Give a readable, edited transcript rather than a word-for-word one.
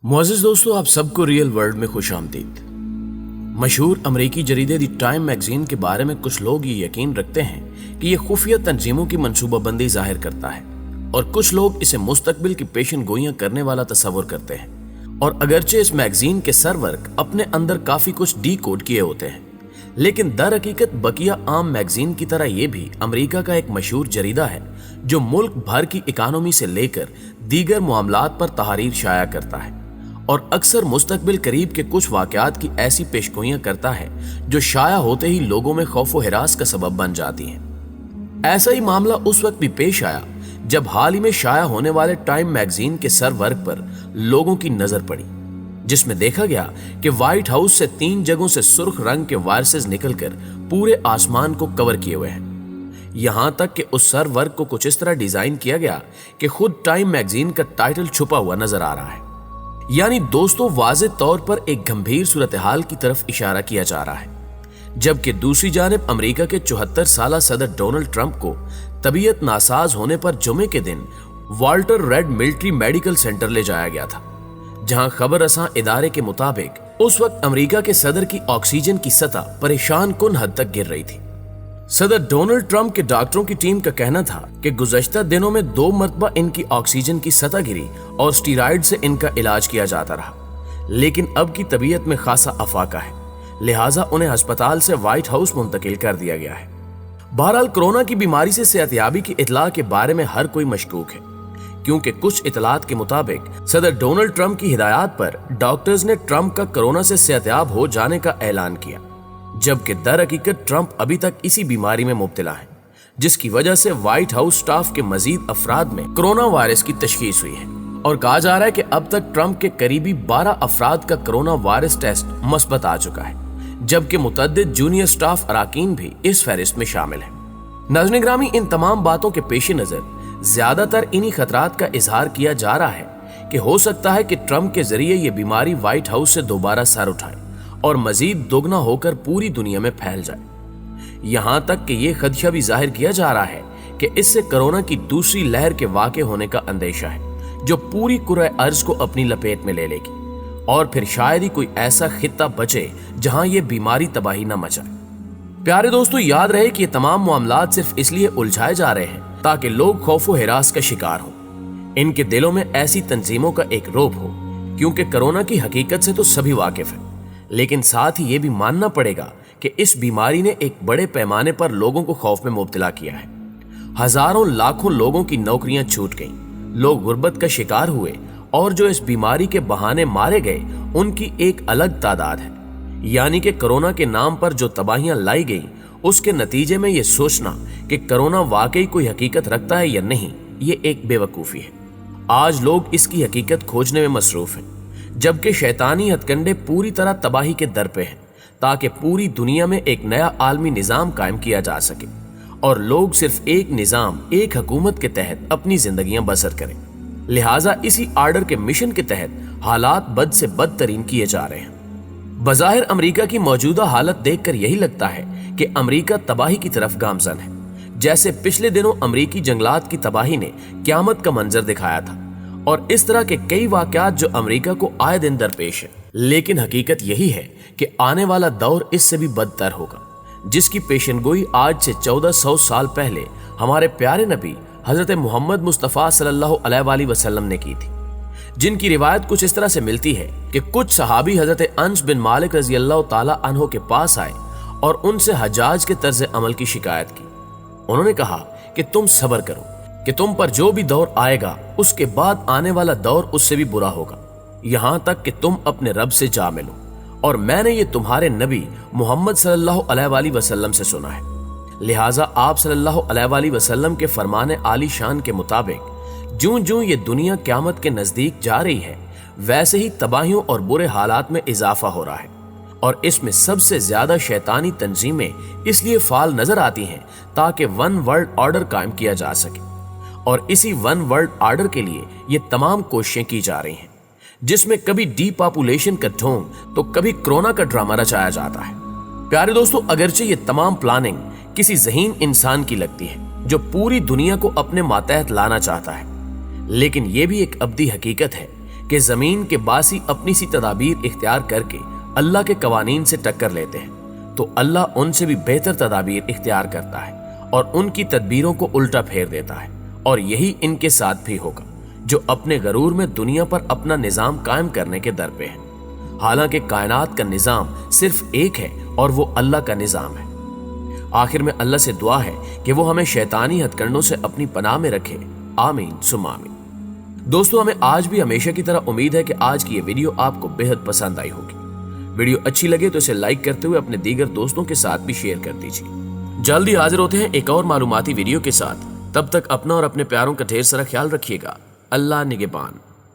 मुअज़्ज़िज़ दोस्तों, आप सबको रियल वर्ल्ड में खुश आमदीद। मशहूर अमरीकी जरीदे दी टाइम मैगजीन के बारे में कुछ लोग ये यकीन रखते हैं कि ये खुफिया तंजीमों की मंसूबाबंदी जाहिर करता है और कुछ लोग इसे मुस्तकबिल की पेशन गोइयां करने वाला तस्वुर करते हैं। और अगरचे इस मैगजीन के सरवर्क अपने अंदर काफी कुछ डी कोड किए होते हैं, लेकिन दर हकीकत बकिया आम मैगजीन की तरह ये भी अमेरिका का एक मशहूर जरीदा है जो मुल्क भर की इकानमी से लेकर दीगर मामलात पर तहरीर शाया करता है और अक्सर मुस्तकबिल करीब के कुछ वाकयात की ऐसी पेशगोइयां करता है जो शाया होते ही लोगों में खौफ व हिरास का सबब बन जाती हैं। ऐसा ही मामला उस वक्त भी पेश आया जब हाल ही में शाया होने वाले टाइम मैगजीन के सर वर्क पर लोगों की नजर पड़ी, जिसमें देखा गया कि व्हाइट हाउस से 3 जगहों से सुर्ख रंग के वायरसेस निकलकर पूरे आसमान को कवर किए हुए हैं। यहां तक कि उस सर वर्क को कुछ इस तरह डिजाइन किया गया कि खुद टाइम मैगजीन का टाइटल छुपा हुआ नजर आ रहा है। यानी दोस्तों, वाज़ेह तौर पर एक गंभीर सूरत हाल की तरफ इशारा किया जा रहा है, जबकि दूसरी जानिब अमेरिका के 74 साला सदर डोनाल्ड ट्रंप को तबीयत नासाज होने पर जुमे के दिन Walter red military medical centre ले जाया गया था, जहां खबर रसां इदारे के मुताबिक उस वक्त अमेरिका के सदर की ऑक्सीजन की सतह परेशान कुन हद तक गिर रही थी। सदर डोनाल्ड ट्रंप के डॉक्टरों की टीम का कहना था कि गुज़श्ता दिनों में 2 मरतबा इनकी ऑक्सीजन की सतह गिरी और स्टीरॉयड से इनका इलाज किया जाता रहा, लेकिन अब की तबीयत में खासा अफाका है, लिहाजा उन्हें अस्पताल से व्हाइट हाउस मुंतकिल कर दिया गया है। बहरहाल कोरोना की बीमारी से सेहतयाबी की इतला के बारे में हर कोई मशकूक है, क्योंकि कुछ इतलात के मुताबिक सदर डोनाल्ड ट्रंप की हिदायत पर डॉक्टर्स ने ट्रंप का कोरोना से सेहतयाब हो जाने का ऐलान किया, जबकि दर हकीकत ट्रंप अभी तक इसी बीमारी में मुब्तला है, जिसकी वजह से व्हाइट हाउस स्टाफ के मजीद अफराद में कोरोना वायरस की तशखीस हुई है और कहा जा रहा है कि अब तक ट्रंप के करीबी 12 अफराद का कोरोना वायरस टेस्ट मस्बत आ चुका है, जबकि मुतअद्दिद जूनियर स्टाफ अराकीन भी इस फहरिस्त में शामिल है। नाज़रीन ग्रामी, इन तमाम बातों के पेश नजर ज्यादातर इन्हीं खतरात का इजहार किया जा रहा है कि हो सकता है कि ट्रंप के जरिए ये बीमारी व्हाइट हाउस से दोबारा सर उठाए और मजीद दोगुना होकर पूरी दुनिया में फैल जाए। यहां तक कि यह खदशा भी जाहिर किया जा रहा है कि इससे कोरोना की दूसरी लहर के वाक़े होने का अंदेशा है, जो पूरी कुर्रे अर्ज को अपनी लपेट में ले लेगी और फिर शायद ही कोई ऐसा खित्ता बचे जहां यह बीमारी तबाही न मचाए। प्यारे दोस्तों, याद रहे कि ये तमाम मामलात सिर्फ इसलिए उलझाए जा रहे हैं ताकि लोग खौफ व हिरास का शिकार हों। इनके दिलों में ऐसी तंजीमों का एक रोब हो, क्योंकि कोरोना की हकीकत से तो सभी वाकिफ हैं, लेकिन साथ ही ये भी मानना पड़ेगा कि इस बीमारी ने एक बड़े पैमाने पर लोगों को खौफ में मुब्तला किया है। हजारों लाखों लोगों की नौकरियां छूट गईं, लोग गुर्बत का शिकार हुए और जो इस बीमारी के बहाने मारे गए उनकी एक अलग तादाद है। यानी कि कोरोना के नाम पर जो तबाहियां लाई गई, उसके नतीजे में ये सोचना कि कोरोना वाकई कोई हकीकत रखता है या नहीं, ये एक बेवकूफ़ी है। आज लोग इसकी हकीकत खोजने में मसरूफ हैं, जबकि शैतानी हथकंडे पूरी तरह तबाही के दर पे हैं, ताकि पूरी दुनिया में एक नया आलमी निज़ाम कायम किया जा सके और लोग सिर्फ एक निज़ाम, एक हुकूमत के तहत अपनी जिंदगियां बसर करें। लिहाजा इसी आर्डर के मिशन के तहत हालात बद से बदतरीन किए जा रहे हैं। बज़ाहिर अमेरिका की मौजूदा हालत देखकर यही लगता है कि अमेरिका तबाही की तरफ गामजन है, जैसे पिछले दिनों अमेरिकी जंगलात की तबाही ने क़यामत का मंजर दिखाया था और इस तरह के कई वाकयात जो अमेरिका को आए दिन दरपेश है। लेकिन हकीकत यही है कि आने वाला दौर इससे भी बदतर होगा, जिसकी पेशनगोई आज से 1400 साल पहले हमारे प्यारे नबी हजरत मोहम्मद मुस्तफ़ा सल्लल्लाहु अलैहि वसल्लम ने की थी, जिनकी रिवायत कुछ इस तरह से मिलती है कि कुछ सहाबी हजरत अनस बिन मालिक रज़ी अल्लाह ताला अन्हो के पास आए और उनसे हज्जाज के तर्ज अमल की शिकायत की। उन्होंने कहा कि तुम सब्र करो कि तुम पर जो भी दौर आएगा उसके बाद आने वाला दौर उससे भी बुरा होगा, यहां तक कि तुम अपने रब से जा मिलो, और मैंने ये तुम्हारे नबी मोहम्मद सल्लल्लाहु अलैहि वसल्लम से सुना है। लिहाजा आप सल्लल्लाहु अलैहि वसल्लम के फरमाने आली शान के मुताबिक जूं जूं ये दुनिया क़यामत के नजदीक जा रही है, वैसे ही तबाहियों और बुरे हालात में इजाफा हो रहा है और इसमें सबसे ज्यादा शैतानी तंजीमें इसलिए फाल नजर आती हैं ताकि वन वर्ल्ड ऑर्डर कायम किया जा सके। और इसी वन वर्ल्ड ऑर्डर के लिए ये तमाम कोशिशें की जा रही हैं, जिसमें कभी डीपॉपुलेशन का ढोंग तो कभी कोरोना का ड्रामा रचाया जाता है। प्यारे दोस्तों, अगरचे ये तमाम प्लानिंग किसी ज़हीन इंसान की लगती है जो पूरी दुनिया को अपने मातहत लाना चाहता है, लेकिन ये भी एक अब्दी हकीकत है کہ زمین کے باسی اپنی سی تدابیر اختیار کر کے اللہ کے قوانین سے ٹکر لیتے ہیں تو اللہ ان سے بھی بہتر تدابیر اختیار کرتا ہے اور ان کی تدبیروں کو الٹا پھیر دیتا ہے، اور یہی ان کے ساتھ بھی ہوگا جو اپنے غرور میں دنیا پر اپنا نظام قائم کرنے کے در پہ ہیں، حالانکہ کائنات کا نظام صرف ایک ہے اور وہ اللہ کا نظام ہے۔ آخر میں اللہ سے دعا ہے کہ وہ ہمیں شیطانی ہتھ کنڈوں سے اپنی پناہ میں رکھے، آمین ثم آمین۔ دوستو، ہمیں آج بھی ہمیشہ کی طرح امید ہے کہ آج کی یہ ویڈیو آپ کو بہت پسند آئی ہوگی۔ ویڈیو اچھی لگے تو اسے لائک کرتے ہوئے اپنے دیگر دوستوں کے ساتھ بھی شیئر کر دیجیے۔ جلدی حاضر ہوتے ہیں ایک اور معلوماتی ویڈیو کے ساتھ، تب تک اپنا اور اپنے پیاروں کا ڈھیر سارا خیال رکھیے گا۔ اللہ نگہبان۔